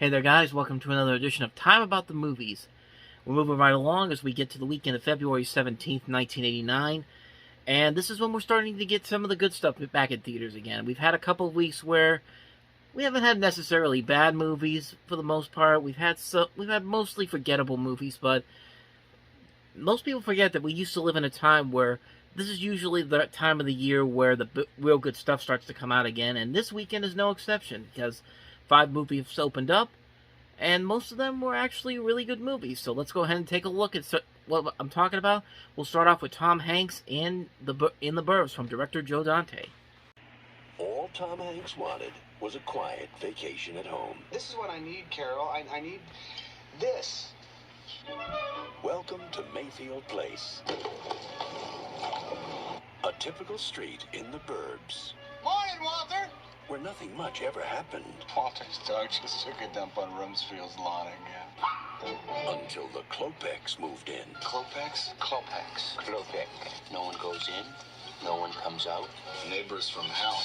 Hey there guys, welcome to another edition of Time About the Movies. We're moving right along as we get to the weekend of February 17th, 1989, and this is when we're starting to get some of the good stuff back in theaters again. We've had a couple of weeks where we haven't had necessarily bad movies for the most part. We've had mostly forgettable movies, but most people forget that we used to live in a time where this is usually the time of the year where the real good stuff starts to come out again, and this weekend is no exception, because 5 movies opened up, and most of them were actually really good movies. So let's go ahead and take a look at what I'm talking about. We'll start off with Tom Hanks in the Burbs from director Joe Dante. All Tom Hanks wanted was a quiet vacation at home. This is what I need, Carol. I need this. Welcome to Mayfield Place. A typical street in the Burbs. Morning, Walter! Where nothing much ever happened. Walter's dog just took a dump on Rumsfeld's lawn again. Until the Klopeks moved in. Klopeks? Klopeks. Klopek. No one goes in, no one comes out. Neighbors from hell.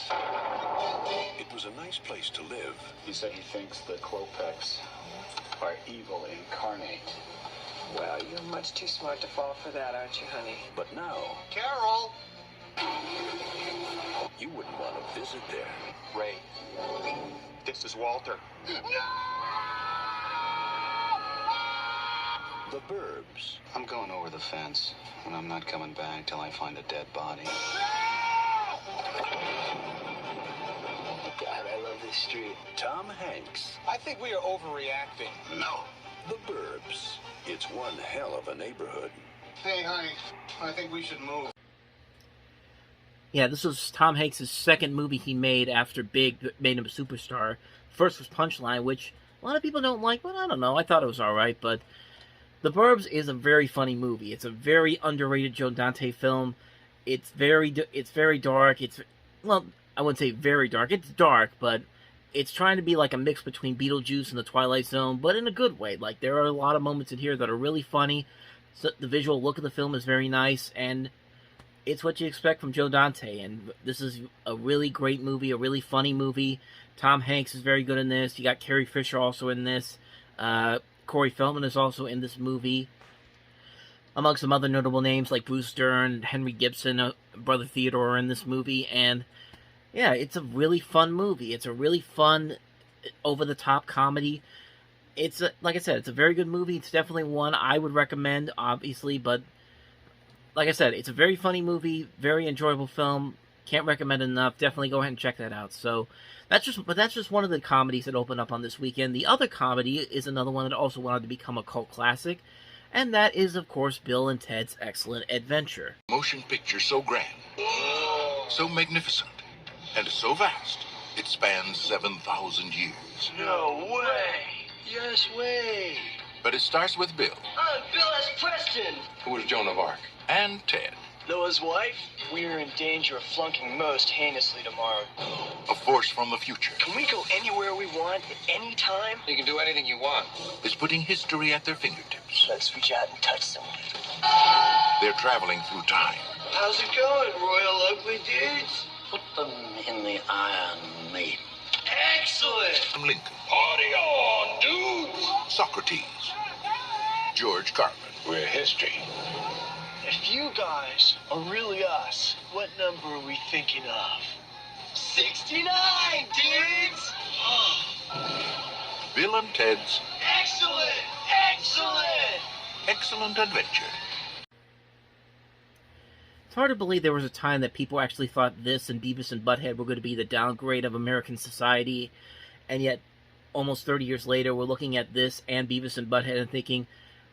It was a nice place to live. He said he thinks the Klopeks are evil incarnate. Well, you're much too smart to fall for that, aren't you, honey? But now, Carol! you wouldn't want to visit there. Ray, this is Walter. The Burbs. I'm going over the fence, and I'm not coming back till I find a dead body. God, I love this street. Tom Hanks. I think we are overreacting. No. The Burbs. It's one hell of a neighborhood. Hey, honey, I think we should move. Yeah, this was Tom Hanks' second movie he made after Big made him a superstar. First was Punchline, which a lot of people don't like, but I don't know. I thought it was alright, but The Burbs is a very funny movie. It's a very underrated Joe Dante film. It's very dark. Well, I wouldn't say very dark. It's dark, but it's trying to be like a mix between Beetlejuice and The Twilight Zone, but in a good way. Like, there are a lot of moments in here that are really funny. So the visual look of the film is very nice, and it's what you expect from Joe Dante, and this is a really great movie, a really funny movie. Tom Hanks is very good in this. You got Carrie Fisher also in this. Corey Feldman is also in this movie, among some other notable names like Bruce Dern, Henry Gibson, Brother Theodore are in this movie, and yeah, it's a really fun movie. It's a really fun, over-the-top comedy. It's, like I said, it's a very good movie. It's definitely one I would recommend, obviously, but like I said, it's a very funny movie, very enjoyable film. Can't recommend it enough. Definitely go ahead and check that out. So that's just one of the comedies that opened up on this weekend. The other comedy is another one that also wanted to become a cult classic, and that is, of course, Bill and Ted's Excellent Adventure. Motion picture so grand, so magnificent, and so vast, it spans 7,000 years. No way! Yes way! But it starts with Bill. Bill S. Preston! Who was Joan of Arc? And Ted. Noah's wife? We're in danger of flunking most heinously tomorrow. A force from the future. Can we go anywhere we want at any time? You can do anything you want. Is putting history at their fingertips. Let's reach out and touch someone. They're traveling through time. How's it going, Royal Ugly Dudes? Put them in the Iron Maiden. Excellent! Lincoln. Party on, dudes! Socrates. George Carlin. We're history. If you guys are really us, what number are we thinking of? 69, dudes! Bill and Ted's Excellent! Excellent! Excellent Adventure. It's hard to believe there was a time that people actually thought this and Beavis and Butthead were going to be the downgrade of American society, and yet almost 30 years later we're looking at this and Beavis and Butthead and thinking,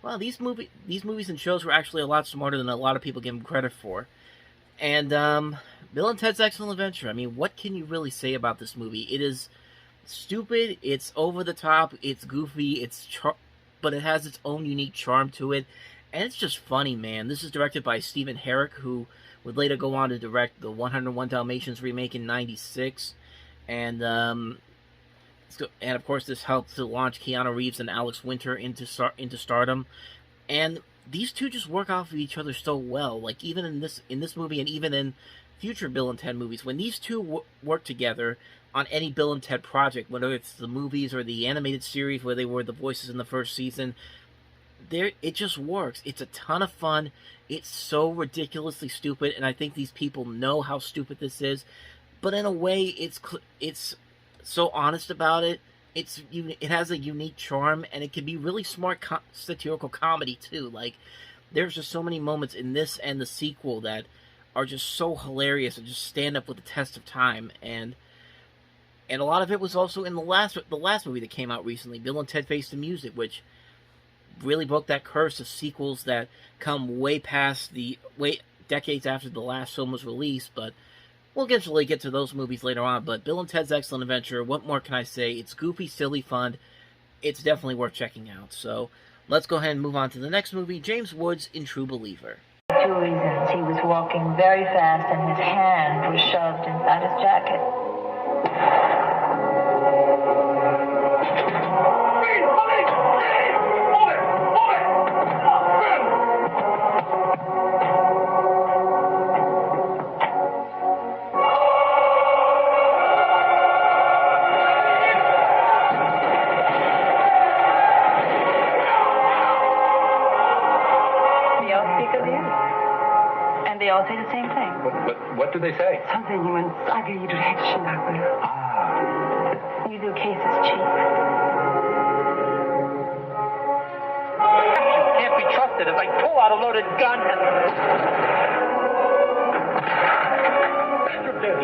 well, these movies and shows were actually a lot smarter than a lot of people give them credit for. And Bill and Ted's Excellent Adventure, I mean, what can you really say about this movie? It is stupid, it's over the top, it's goofy, but it has its own unique charm to it, and it's just funny, man. This is directed by Stephen Herrick, who would later go on to direct the 101 Dalmatians remake in '96, and of course this helped to launch Keanu Reeves and Alex Winter into stardom, and these two just work off of each other so well. Like, even in this movie, and even in future Bill and Ted movies, when these two work together, on any Bill and Ted project, whether it's the movies or the animated series where they were the voices in the first season. It just works. It's a ton of fun. It's so ridiculously stupid, and I think these people know how stupid this is. But in a way, it's so honest about it. It has a unique charm, and it can be really smart satirical comedy too. Like, there's just so many moments in this and the sequel that are just so hilarious and just stand up with the test of time. And a lot of it was also in the last movie that came out recently, Bill and Ted Face the Music, which really broke that curse of sequels that come way decades after the last film was released. But we'll eventually get to those movies later on. But Bill and Ted's Excellent Adventure, what more can I say? It's goofy, silly, fun. It's definitely worth checking out. So let's go ahead and move on to the next movie, James Woods in True Believer. 2 reasons. He was walking very fast and his hand was shoved inside his jacket. They all say the same thing. What do they say? Something you inside you do hate to You do cases cheap. You can't be trusted as I pull out a loaded gun and... You're dead.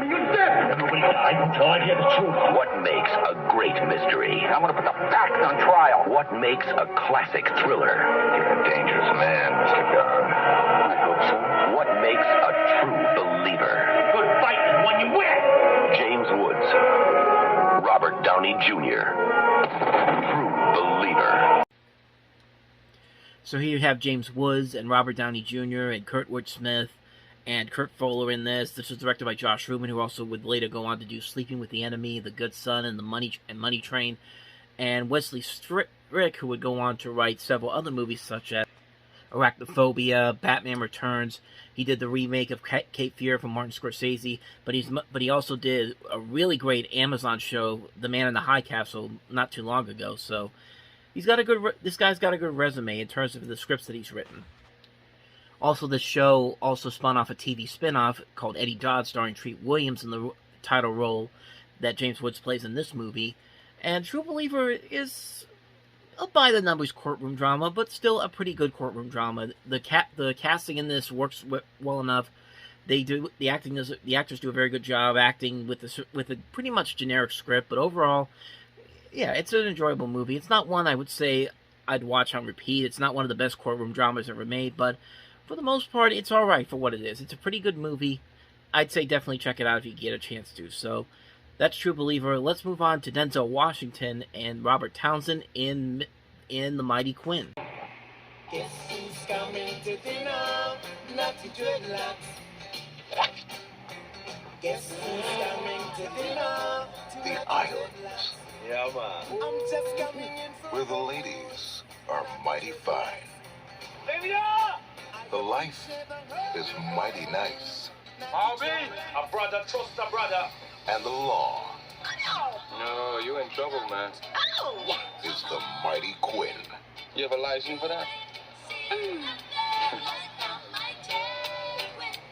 You're dead. Nobody died until I hear the truth. What makes a great mystery? I'm going to put the facts on trial. What makes a classic thriller? You're a dangerous man, Mr. Gunn. I hope so. What makes a true believer? Good fight is when you win. James Woods, Robert Downey Jr., True Believer. So here you have James Woods and Robert Downey Jr. and Kurtwood Smith and Kurt Fuller in this. This was directed by Josh Rubin, who also would later go on to do Sleeping with the Enemy, The Good Son, and Money Train. And Wesley Strick, who would go on to write several other movies such as Arachnophobia, Batman Returns. He did the remake of Cape Fear from Martin Scorsese, but he also did a really great Amazon show, The Man in the High Castle, not too long ago. So this guy's got a good resume in terms of the scripts that he's written. Also, this show also spun off a TV spin-off called Eddie Dodd, starring Treat Williams in the title role that James Woods plays in this movie. And True Believer is a by-the-numbers courtroom drama, but still a pretty good courtroom drama. The casting in this works well enough. The actors do a very good job acting with a pretty much generic script, but overall, yeah, it's an enjoyable movie. It's not one I would say I'd watch on repeat. It's not one of the best courtroom dramas ever made, but for the most part, it's alright for what it is. It's a pretty good movie. I'd say definitely check it out if you get a chance to. So that's True Believer. Let's move on to Denzel Washington and Robert Townsend in The Mighty Quinn. Guess who's coming to dinner? Naughty dreadlocks. Guess who's coming to dinner? The Islands, Yeah, man. I'm just coming in where the ladies are mighty fine. Baby, The life is mighty nice. Bobby, a brother trust a brother. And the law No, you in trouble, man. is the Mighty Quinn. You have a license for that?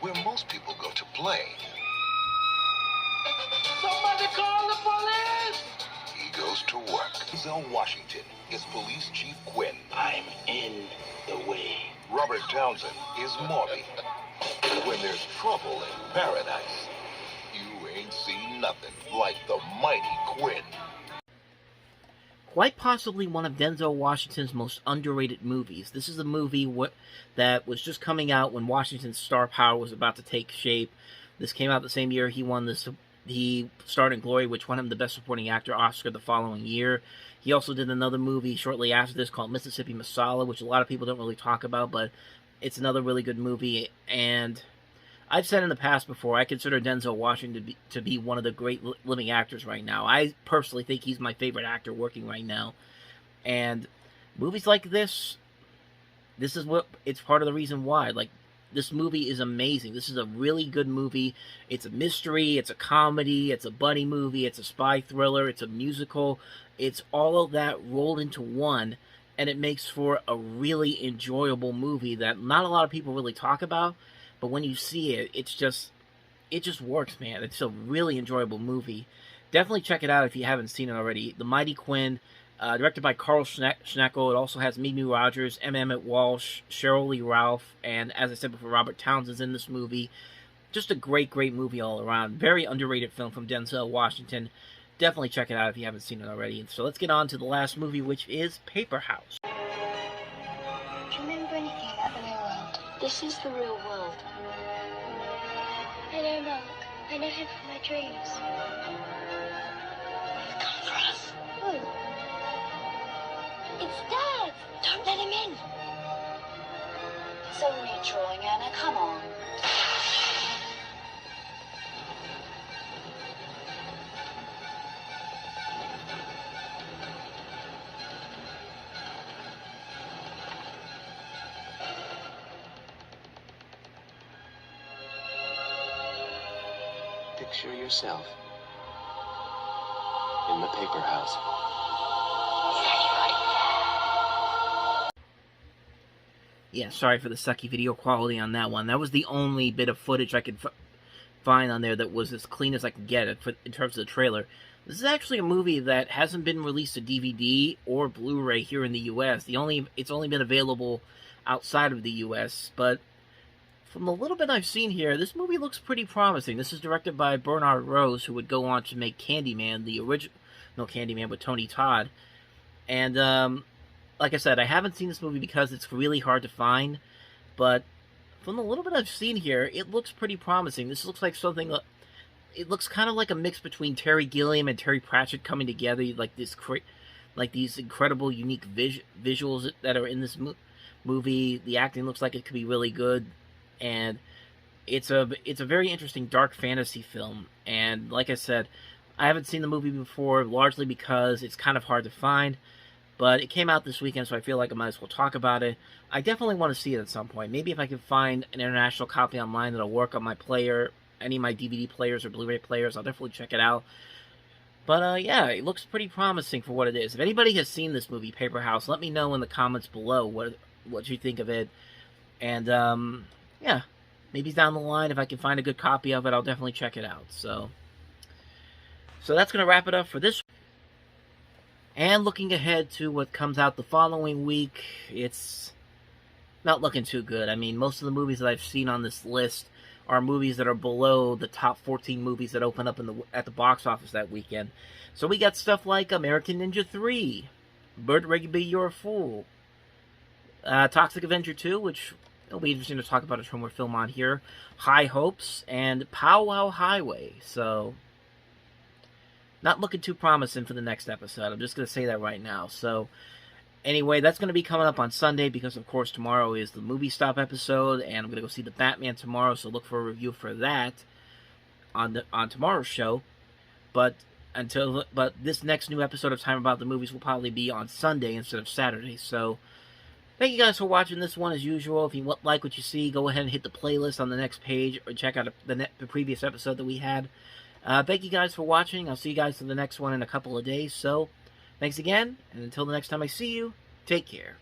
Where most people go to play, somebody call the police! he goes to work. Denzel Washington is Police Chief Quinn. I'm in the way. Robert Townsend is Morby. When there's trouble in paradise, you ain't seen nothing like the Mighty Quinn. Quite possibly one of Denzel Washington's most underrated movies. This is a movie that was just coming out when Washington's star power was about to take shape. This came out the same year he starred in Glory, which won him the Best Supporting Actor Oscar the following year. He also did another movie shortly after this called Mississippi Masala, which a lot of people don't really talk about, but it's another really good movie. And I've said in the past before, I consider Denzel Washington to be one of the great living actors right now. I personally think he's my favorite actor working right now. And movies like this is what it's part of the reason why. Like, This movie is amazing. This is a really good movie. It's a mystery, it's a comedy, it's a buddy movie, it's a spy thriller, it's a musical. It's all of that rolled into one, and it makes for a really enjoyable movie that not a lot of people really talk about, but when you see it, it just works, man. It's a really enjoyable movie. Definitely check it out if you haven't seen it already. The Mighty Quinn, directed by Carl Schneckel. It also has Mimi Rogers, M. Emmett Walsh, Cheryl Lee Ralph, and as I said before, Robert Townsend's in this movie. Just a great, great movie all around. Very underrated film from Denzel Washington. Definitely check it out if you haven't seen it already. So let's get on to the last movie, which is Paperhouse. Do you remember anything about the real world? This is the real world. I know Mark. I know him from my dreams. He's come for us. Who? It's Dad! Don't let him in. It's only a drawing, Anna. Come on. Picture yourself in the paper house. Yeah, sorry for the sucky video quality on that one. That was the only bit of footage I could find on there that was as clean as I could get it in terms of the trailer. This is actually a movie that hasn't been released to DVD or Blu-ray here in the U.S. It's only been available outside of the U.S., but from the little bit I've seen here, this movie looks pretty promising. This is directed by Bernard Rose, who would go on to make Candyman, the original Candyman with Tony Todd. And, like I said, I haven't seen this movie because it's really hard to find, but from the little bit I've seen here, it looks pretty promising. This looks like something, it looks kind of like a mix between Terry Gilliam and Terry Pratchett coming together, like these incredible, unique visuals that are in this movie. The acting looks like it could be really good. And it's a very interesting dark fantasy film. And like I said, I haven't seen the movie before, largely because it's kind of hard to find. But it came out this weekend, so I feel like I might as well talk about it. I definitely want to see it at some point. Maybe if I can find an international copy online that'll work on my player, any of my DVD players or Blu-ray players, I'll definitely check it out. But yeah, it looks pretty promising for what it is. If anybody has seen this movie, Paperhouse, let me know in the comments below what you think of it. And yeah, maybe down the line, if I can find a good copy of it, I'll definitely check it out. So that's going to wrap it up for this. And looking ahead to what comes out the following week, it's not looking too good. I mean, most of the movies that I've seen on this list are movies that are below the top 14 movies that open up at the box office that weekend. So we got stuff like American Ninja 3, Bird Rigby, You're a Fool, Toxic Avenger 2, which it'll be interesting to talk about a more film on here, High Hopes, and Pow Wow Highway. So not looking too promising for the next episode. I'm just going to say that right now. So anyway, that's going to be coming up on Sunday because, of course, tomorrow is the Movie Stop episode, and I'm going to go see the Batman tomorrow, so look for a review for that on tomorrow's show. But this next new episode of Time About the Movies will probably be on Sunday instead of Saturday. So thank you guys for watching this one as usual. If you like what you see, go ahead and hit the playlist on the next page or check out the previous episode that we had. Thank you guys for watching. I'll see you guys in the next one in a couple of days. So, thanks again, and until the next time I see you, take care.